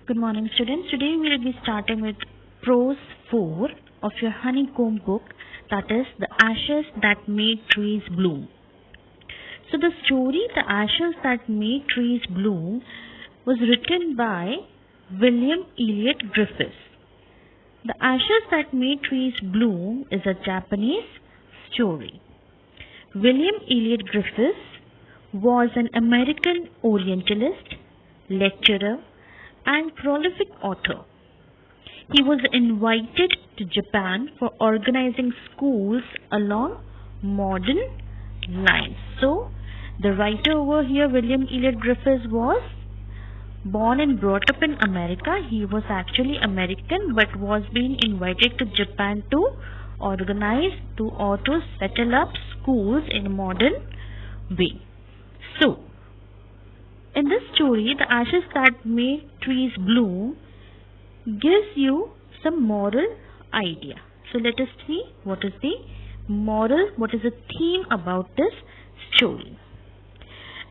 Good morning, students. Today we will be starting with prose 4 of your honeycomb book, that is The Ashes That Made Trees Bloom. So the story The Ashes That Made Trees Bloom was written by William Elliott Griffiths. The Ashes That Made Trees Bloom is a Japanese story. William Elliott Griffiths was an American Orientalist, lecturer, and prolific author. He was invited to Japan for organizing schools along modern lines. So, the writer over here, William Elliott Griffiths, was born and brought up in America. He was actually American but was being invited to Japan to organize or to settle up schools in a modern way. So, in this story, The Ashes That Made Trees Bloom gives you some moral idea. So let us see what is the moral, what is the theme about this story.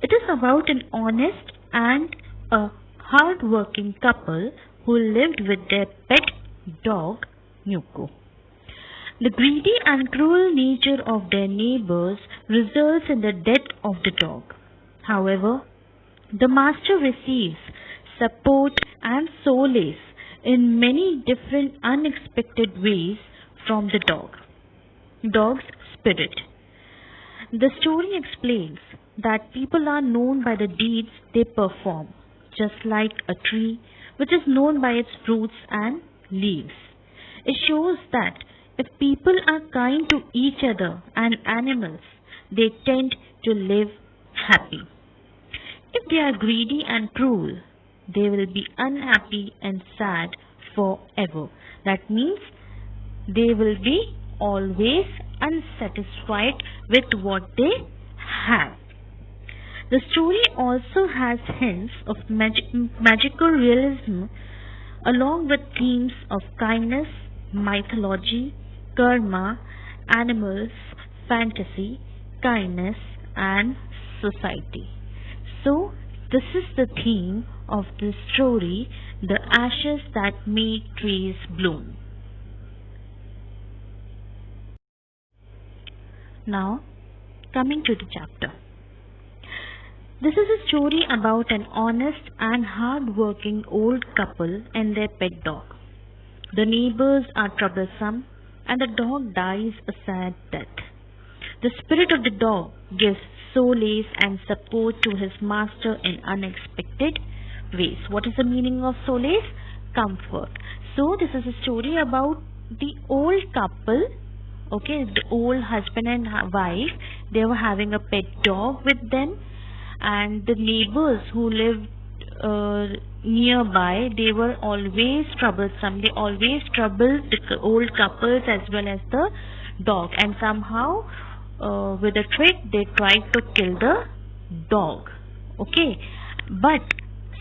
It is about an honest and a hard-working couple who lived with their pet dog, Muko. The greedy and cruel nature of their neighbors results in the death of the dog. However, the master receives support and solace in many different unexpected ways from the dog's spirit. The story explains that people are known by the deeds they perform, just like a tree which is known by its fruits and leaves. It shows that if people are kind to each other and animals, they tend to live happy. If they are greedy and cruel, they will be unhappy and sad forever. That means they will be always unsatisfied with what they have. The story also has hints of magical realism along with themes of kindness, mythology, karma, animals, fantasy, kindness, and society. So, this is the theme of this story, The Ashes That Made Trees Bloom. Now, coming to the chapter. This is a story about an honest and hard-working old couple and their pet dog. The neighbors are troublesome and the dog dies a sad death. The spirit of the dog gives solace and support to his master in unexpected ways. What is the meaning of solace? Comfort. So this is a story about the old couple, the old husband and wife. They were having a pet dog with them, and the neighbors who lived nearby, they were always troublesome. They always troubled the old couples as well as the dog, and somehow with a trick they tried to kill the dog. But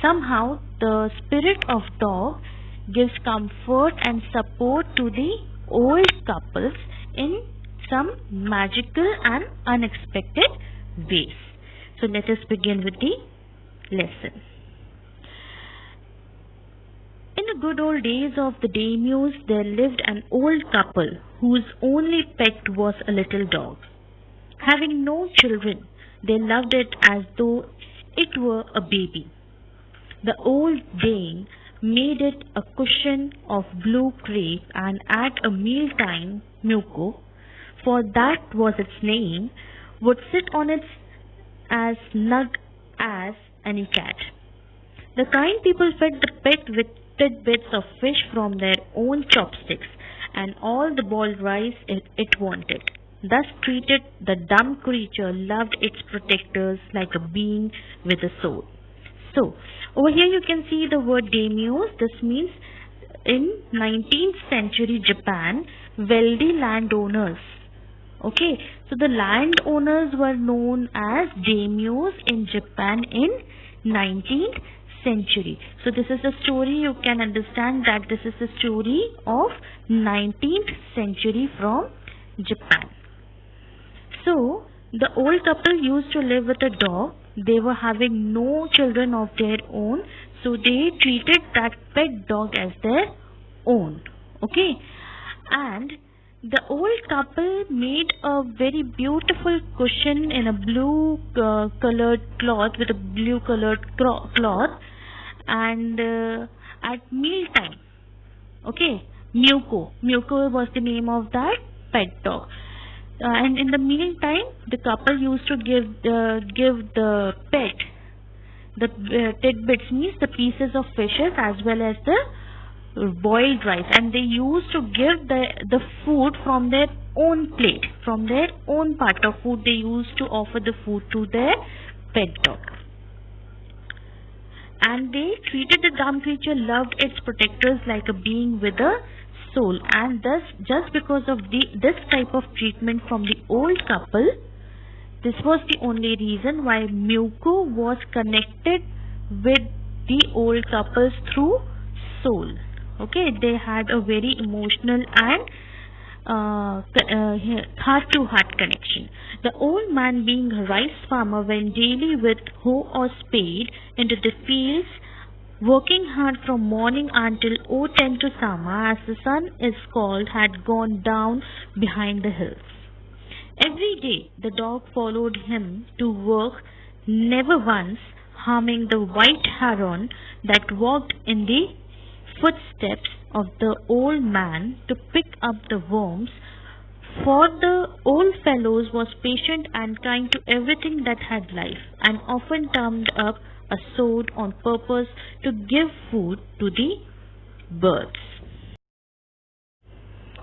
somehow the spirit of dog gives comfort and support to the old couples in some magical and unexpected ways. So let us begin with the lesson. In the good old days of the daimyos, there lived an old couple whose only pet was a little dog. Having no children, they loved it as though it were a baby. The old dame made it a cushion of blue crepe, and at a mealtime, Muko, for that was its name, would sit on it as snug as any cat. The kind people fed the pet with tidbits of fish from their own chopsticks and all the boiled rice it wanted. Thus treated, the dumb creature loved its protectors like a being with a soul. So, over here you can see the word daimyos. This means in 19th century Japan, wealthy landowners. So the landowners were known as daimyos in Japan in 19th century. So this is a story, you can understand that this is a story of 19th century from Japan. So, the old couple used to live with a dog. They were having no children of their own. So they treated that pet dog as their own. Okay, and the old couple made a very beautiful cushion in a blue colored cloth, with a blue colored cloth, and at meal time, okay, Muko was the name of that pet dog. And in the meantime, the couple used to give the pet the tidbits, means the pieces of fishes as well as the boiled rice, and they used to give the food from their own plate, from their own part of food. They used to offer the food to their pet dog. And they treated the dumb creature, loved its protectors like a being with a soul. And thus, just because of this type of treatment from the old couple, this was the only reason why Muko was connected with the old couples through soul. Okay, they had a very emotional and heart-to-heart connection. The old man, being a rice farmer, went daily with hoe or spade into the fields, working hard from morning until O10 Sama, as the sun is called, had gone down behind the hills. Every day the dog followed him to work, never once harming the white heron that walked in the footsteps of the old man to pick up the worms, for the old fellows was patient and kind to everything that had life, and often turned up a sword on purpose to give food to the birds.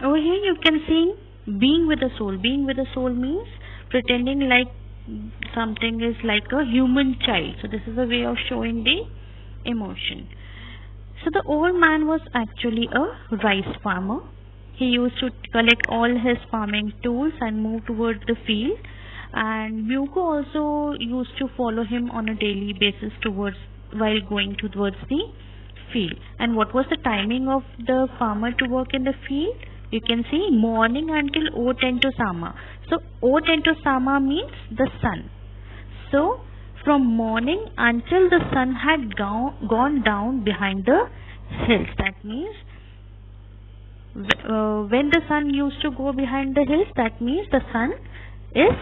Over here you can see being with a soul. Being with a soul means pretending like something is like a human child. So this is a way of showing the emotion. So the old man was actually a rice farmer. He used to collect all his farming tools and move towards the field. And Muko also used to follow him on a daily basis while going towards the field. And what was the timing of the farmer to work in the field? You can see morning until O10 Sama. So O10 Sama means the sun. So from morning until the sun had gone down behind the hills. That means when the sun used to go behind the hills, that means the sun is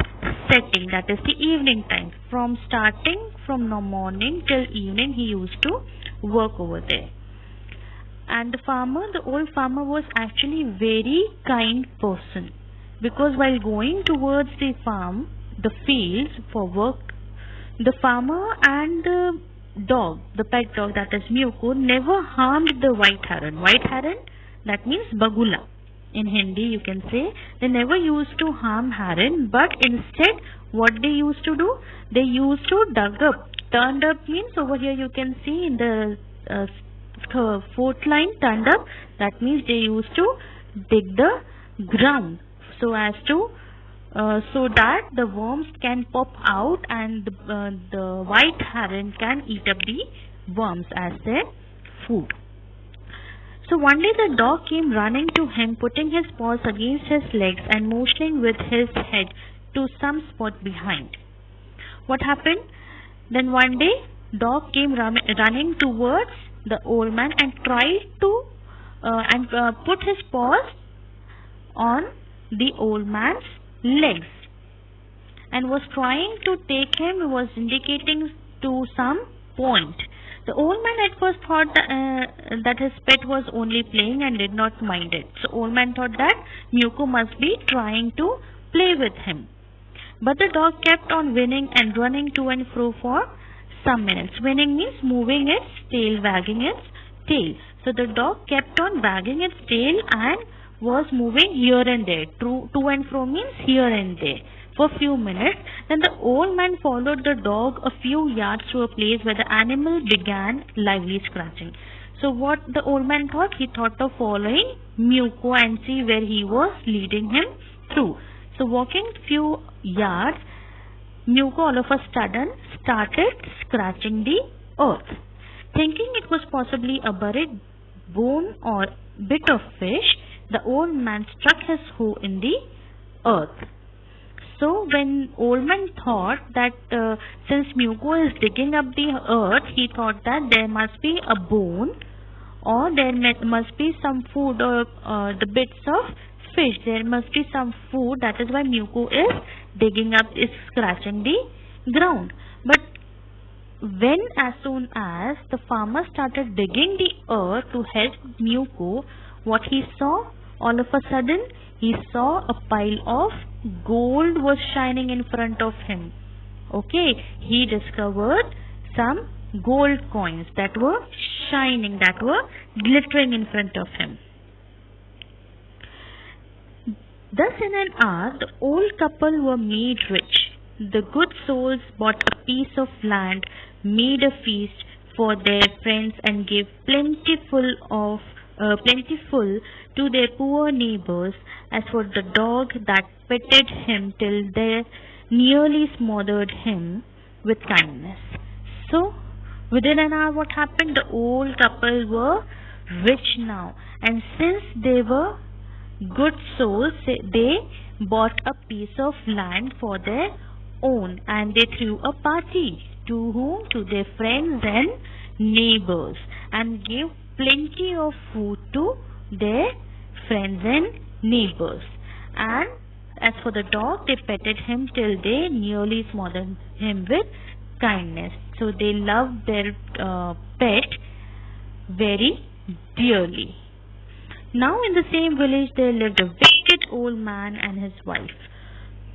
setting. That is the evening time. From starting from the morning till evening, he used to work over there. And the old farmer was actually very kind person, because while going towards the farm, the fields for work, the farmer and the dog, the pet dog, that is Muko, never harmed the white heron. White heron, that means bagula. In Hindi you can say, they never used to harm heron, but instead what they used to do, they used to dug up. Turned up means, over here you can see in the fourth line, turned up, that means they used to dig the ground so as to so that the worms can pop out and the white heron can eat up the worms as their food. So one day the dog came running to him, putting his paws against his legs and motioning with his head to some spot behind. What happened? Then one day dog came running towards the old man and tried to put his paws on the old man's legs and was trying to take him, was indicating to some point. The old man at first thought that his pet was only playing and did not mind it. So old man thought that Muko must be trying to play with him. But the dog kept on winning and running to and fro for some minutes. Winning means moving its tail, wagging its tail. So the dog kept on wagging its tail and was moving here and there. To and fro means here and there for a few minutes. Then the old man followed the dog a few yards to a place where the animal began lively scratching. So what the old man thought? He thought of following Muko and see where he was leading him through. So walking few yards, Muko all of a sudden started scratching the earth. Thinking it was possibly a buried bone or bit of fish, the old man struck his hoe in the earth. So when Old Man thought that since Muko is digging up the earth, he thought that there must be a bone, or there must be some food, or the bits of fish. There must be some food. That is why Muko is digging up, is scratching the ground. But when, as soon as the farmer started digging the earth to help Muko, what he saw, all of a sudden, he saw a pile of gold was shining in front of him. Okay, he discovered some gold coins that were shining, that were glittering in front of him. Thus in an hour, the old couple were made rich. The good souls bought a piece of land, made a feast for their friends, and gave plentiful to their poor neighbors. As for the dog, that petted him till they nearly smothered him with kindness. So, within an hour, what happened? The old couple were rich now, and since they were good souls, they bought a piece of land for their own, and they threw a party. To whom? To their friends and neighbors, and gave plenty of food to their friends and neighbors. And as for the dog, they petted him till they nearly smothered him with kindness. So they loved their pet very dearly. Now in the same village there lived a wicked old man and his wife,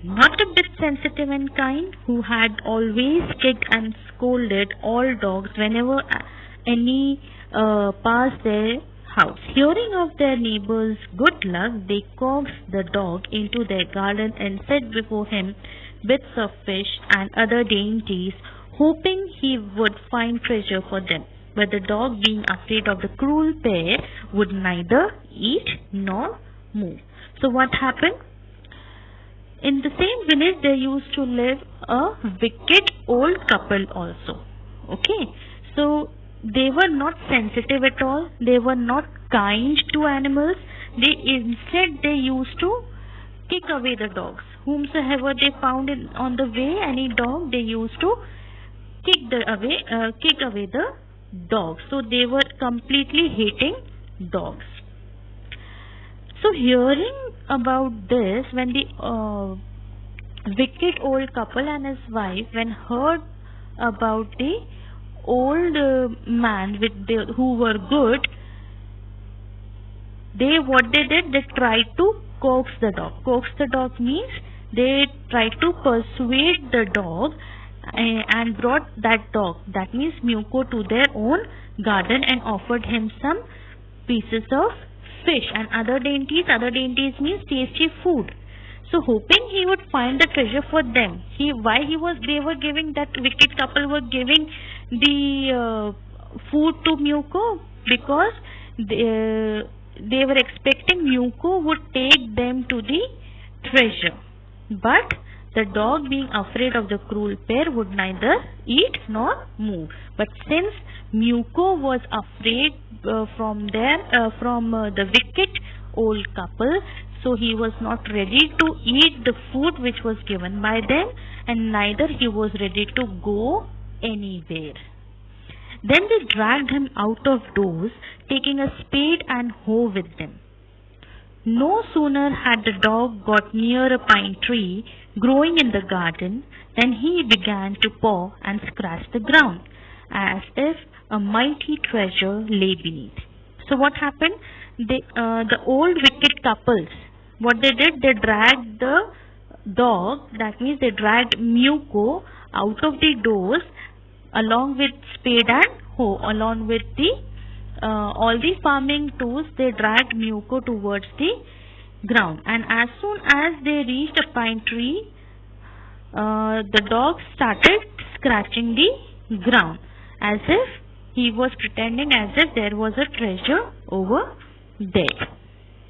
not a bit sensitive and kind, who had always kicked and scolded all dogs whenever any passed their house. Hearing of their neighbor's good luck, they coaxed the dog into their garden and set before him bits of fish and other dainties, hoping he would find treasure for them. But the dog, being afraid of the cruel pair, would neither eat nor move. So what happened? In the same village there used to live a wicked old couple also. Okay, so they were not sensitive at all. They were not kind to animals. Instead they used to kick away the dogs. Whomsoever they found on the way, any dog, they used to kick away the dogs. So they were completely hating dogs. So hearing about this, when the wicked old couple and his wife, when heard about the old man who were good, what they did, they tried to coax the dog. Coax the dog means they tried to persuade the dog and brought that dog, that means Muko, to their own garden and offered him some pieces of fish and other dainties. Other dainties means tasty food. So hoping he would find the treasure for them. They were giving, that wicked couple were giving the food to Muko because they were expecting Muko would take them to the treasure. But the dog, being afraid of the cruel pair, would neither eat nor move. But since Muko was afraid from the wicked old couple, so he was not ready to eat the food which was given by them, and neither he was ready to go anywhere. Then they dragged him out of doors, taking a spade and hoe with them. No sooner had the dog got near a pine tree growing in the garden than he began to paw and scratch the ground, as if a mighty treasure lay beneath. So what happened? The old wicked couples, what they did, they dragged the dog, that means they dragged Muko out of the doors along with spade and hoe, along with all the farming tools. They dragged Muko towards the ground, and as soon as they reached a pine tree, the dog started scratching the ground as if he was pretending as if there was a treasure over there.